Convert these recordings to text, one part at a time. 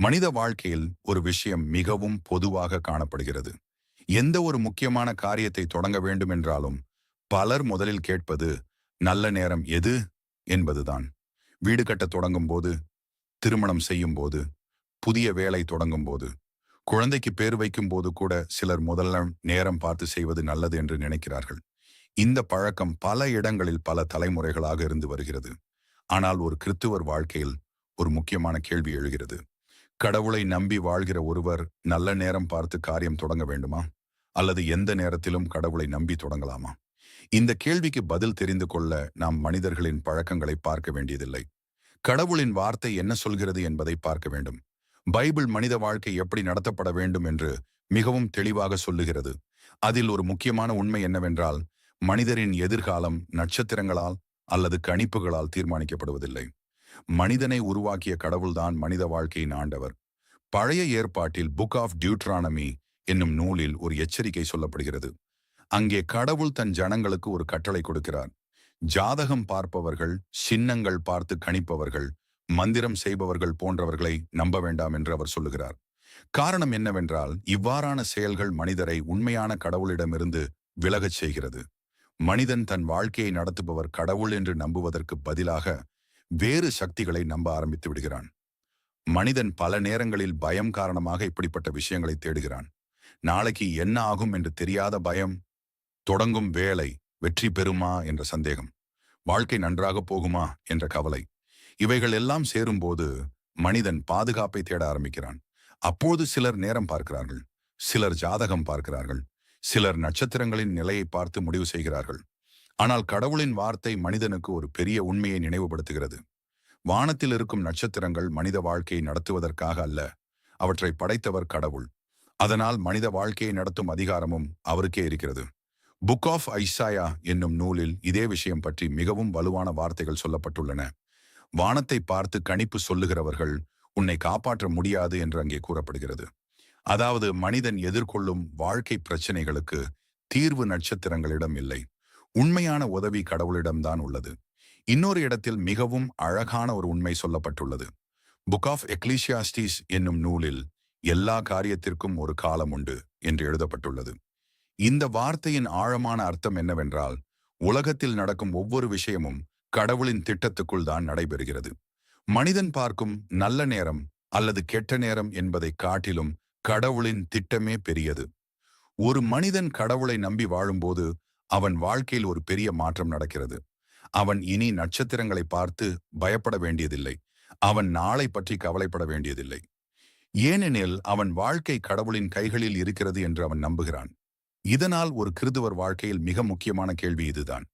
மனித வாழ்க்கையில் ஒரு விஷயம் மிகவும் பொதுவாக காணப்படுகிறது. எந்த ஒரு முக்கியமான காரியத்தை தொடங்க வேண்டும் என்றாலும் பலர் முதலில் கேட்பது நல்ல நேரம் எது என்பதுதான். வீடு கட்ட தொடங்கும் போது, திருமணம் செய்யும் போது, புதிய வேலை தொடங்கும் போது, குழந்தைக்கு பேர் வைக்கும் போது கூட சிலர் முதல்ல நேரம் பார்த்து செய்வது நல்லது என்று நினைக்கிறார்கள். இந்த பழக்கம் பல இடங்களில் பல தலைமுறைகளாக இருந்து வருகிறது. ஆனால் ஒரு கிறித்துவர் வாழ்க்கையில் ஒரு முக்கியமான கேள்வி எழுகிறது. கடவுளை நம்பி வாழ்கிற ஒருவர் நல்ல நேரம் பார்த்து காரியம் தொடங்க வேண்டுமா? அல்லது எந்த நேரத்திலும் கடவுளை நம்பி தொடங்கலாமா? இந்த கேள்விக்கு பதில் தெரிந்து கொள்ள நாம் மனிதர்களின் பழக்கங்களை பார்க்க வேண்டியதில்லை. கடவுளின் வார்த்தை என்ன சொல்கிறது என்பதை பார்க்க வேண்டும். பைபிள் மனித வாழ்க்கை எப்படி நடத்தப்பட வேண்டும் என்று மிகவும் தெளிவாக சொல்லுகிறது. அதில் ஒரு முக்கியமான உண்மை என்னவென்றால், மனிதரின் எதிர்காலம் நட்சத்திரங்களால் அல்லது கணிப்புகளால் தீர்மானிக்கப்படுவதில்லை. மனிதனை உருவாக்கிய கடவுள்தான் மனித வாழ்க்கையின் ஆண்டவர். பழைய ஏற்பாட்டில் புக் ஆஃப் டியூட்ரானமி என்னும் நூலில் ஒரு எச்சரிக்கை சொல்லப்படுகிறது. அங்கே கடவுள் தன் ஜனங்களுக்கு ஒரு கட்டளை கொடுக்கிறார். ஜாதகம் பார்ப்பவர்கள், சின்னங்கள் பார்த்து கணிப்பவர்கள், மந்திரம் செய்பவர்கள் போன்றவர்களை நம்ப வேண்டாம் என்று அவர் சொல்லுகிறார். காரணம் என்னவென்றால், இவ்வாறான செயல்கள் மனிதரை உண்மையான கடவுளிடமிருந்து விலகச் செய்கிறது. மனிதன் தன் வாழ்க்கையை நடத்துபவர் கடவுள் என்று நம்புவதற்கு பதிலாக வேறு சக்திகளை நம்ப ஆரம்பித்து விடுகிறான். மனிதன் பல நேரங்களில் பயம் காரணமாக இப்படிப்பட்ட விஷயங்களை தேடுகிறான். நாளைக்கு என்ன ஆகும் என்று தெரியாத பயம், தொடங்கும் வேலை வெற்றி பெறுமா என்ற சந்தேகம், வாழ்க்கை நன்றாக போகுமா என்ற கவலை, இவைகள் எல்லாம் சேரும்போது மனிதன் பாதுகாப்பை தேட ஆரம்பிக்கிறான். அப்போது சிலர் நேரம் பார்க்கிறார்கள், சிலர் ஜாதகம் பார்க்கிறார்கள், சிலர் நட்சத்திரங்களின் நிலையை பார்த்து முடிவு செய்கிறார்கள். ஆனால் கடவுளின் வார்த்தை மனிதனுக்கு ஒரு பெரிய உண்மையை நினைவுபடுத்துகிறது. வானத்தில் இருக்கும் நட்சத்திரங்கள் மனித வாழ்க்கையை நடத்துவதற்காக அல்ல, அவற்றை படைத்தவர் கடவுள். அதனால் மனித வாழ்க்கையை நடத்தும் அதிகாரமும் அவருக்கே இருக்கிறது. புக் ஆஃப் ஐசாயா என்னும் நூலில் இதே விஷயம் பற்றி மிகவும் வலுவான வார்த்தைகள் சொல்லப்பட்டுள்ளன. வானத்தை பார்த்து கணிப்பு சொல்லுகிறவர்கள் உன்னை காப்பாற்ற முடியாது என்று அங்கே கூறப்படுகிறது. அதாவது மனிதன் எதிர்கொள்ளும் வாழ்க்கை பிரச்சனைகளுக்கு தீர்வு நட்சத்திரங்களிடம் இல்லை, உண்மையான உதவி கடவுளிடம்தான் உள்ளது. இன்னொரு இடத்தில் மிகவும் அழகான ஒரு உண்மை சொல்லப்பட்டுள்ளது. புக் ஆஃப் எக்லீசியாஸ்டிஸ் என்னும் நூலில் எல்லா காரியத்திற்கும் ஒரு காலம் உண்டு என்று எழுதப்பட்டுள்ளது. இந்த வார்த்தையின் ஆழமான அர்த்தம் என்னவென்றால், உலகத்தில் நடக்கும் ஒவ்வொரு விஷயமும் கடவுளின் திட்டத்துக்குள் தான் நடைபெறுகிறது. மனிதன் பார்க்கும் நல்ல நேரம் அல்லது கெட்ட நேரம் என்பதை காட்டிலும் கடவுளின் திட்டமே பெரியது. ஒரு மனிதன் கடவுளை நம்பி வாழும்போது அவன் வாழ்க்கையில் ஒரு பெரிய மாற்றம் நடக்கிறது. அவன் இனி நட்சத்திரங்களை பார்த்து பயப்பட வேண்டியதில்லை. அவன் நாளை பற்றி கவலைப்பட வேண்டியதில்லை. ஏனெனில் அவன் வாழ்க்கை கடவுளின் கைகளில் இருக்கிறது என்று அவன் நம்புகிறான். இதனால் ஒரு கிறித்துவர் வாழ்க்கையில் மிக முக்கியமான கேள்வி இதுதான்.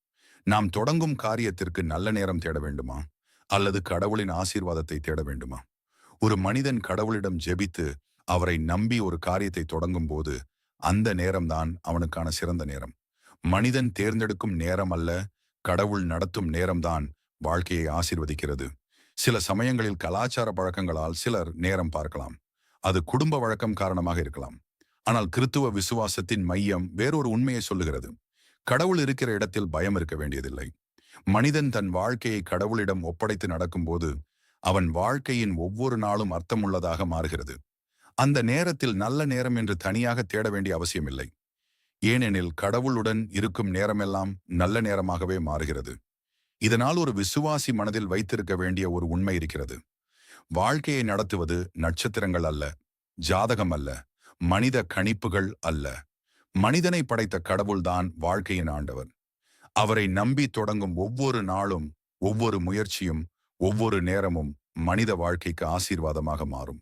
நாம் தொடங்கும் காரியத்திற்கு நல்ல நேரம் தேட வேண்டுமா? அல்லது கடவுளின் ஆசீர்வாதத்தை தேட வேண்டுமா? ஒரு மனிதன் கடவுளிடம் ஜெபித்து அவரை நம்பி ஒரு காரியத்தை தொடங்கும் போது அந்த நேரம்தான் அவனுக்கான சிறந்த நேரம். மனிதன் தேர்ந்தெடுக்கும் நேரம் அல்ல, கடவுள் நடத்தும் நேரம்தான் வாழ்க்கையை ஆசீர்வதிக்கிறது. சில சமயங்களில் கலாச்சார பழக்கங்களால் சிலர் நேரம் பார்க்கலாம். அது குடும்ப வழக்கம் காரணமாக இருக்கலாம். ஆனால் கிறித்துவ விசுவாசத்தின் மையம் வேறொரு உண்மையை சொல்லுகிறது. கடவுள் இருக்கிற இடத்தில் பயம் இருக்க வேண்டியதில்லை. மனிதன் தன் வாழ்க்கையை கடவுளிடம் ஒப்படைத்து நடக்கும்போது அவன் வாழ்க்கையின் ஒவ்வொரு நாளும் அர்த்தமுள்ளதாக மாறுகிறது. அந்த நேரத்தில் நல்ல நேரம் என்று தனியாக தேட வேண்டிய அவசியமில்லை. ஏனெனில் கடவுளுடன் இருக்கும் நேரமெல்லாம் நல்ல நேரமாகவே மாறுகிறது. இதனால் ஒரு விசுவாசி மனதில் வைத்திருக்க வேண்டிய ஒரு உண்மை இருக்கிறது. வாழ்க்கையை நடத்துவது நட்சத்திரங்கள் அல்ல, ஜாதகம் அல்ல, மனித கணிப்புகள் அல்ல. மனிதனை படைத்த கடவுள்தான் வாழ்க்கையின் ஆண்டவர். அவரை நம்பி தொடங்கும் ஒவ்வொரு நாளும், ஒவ்வொரு முயற்சியும், ஒவ்வொரு நேரமும் மனித வாழ்க்கைக்கு ஆசீர்வாதமாக மாறும்.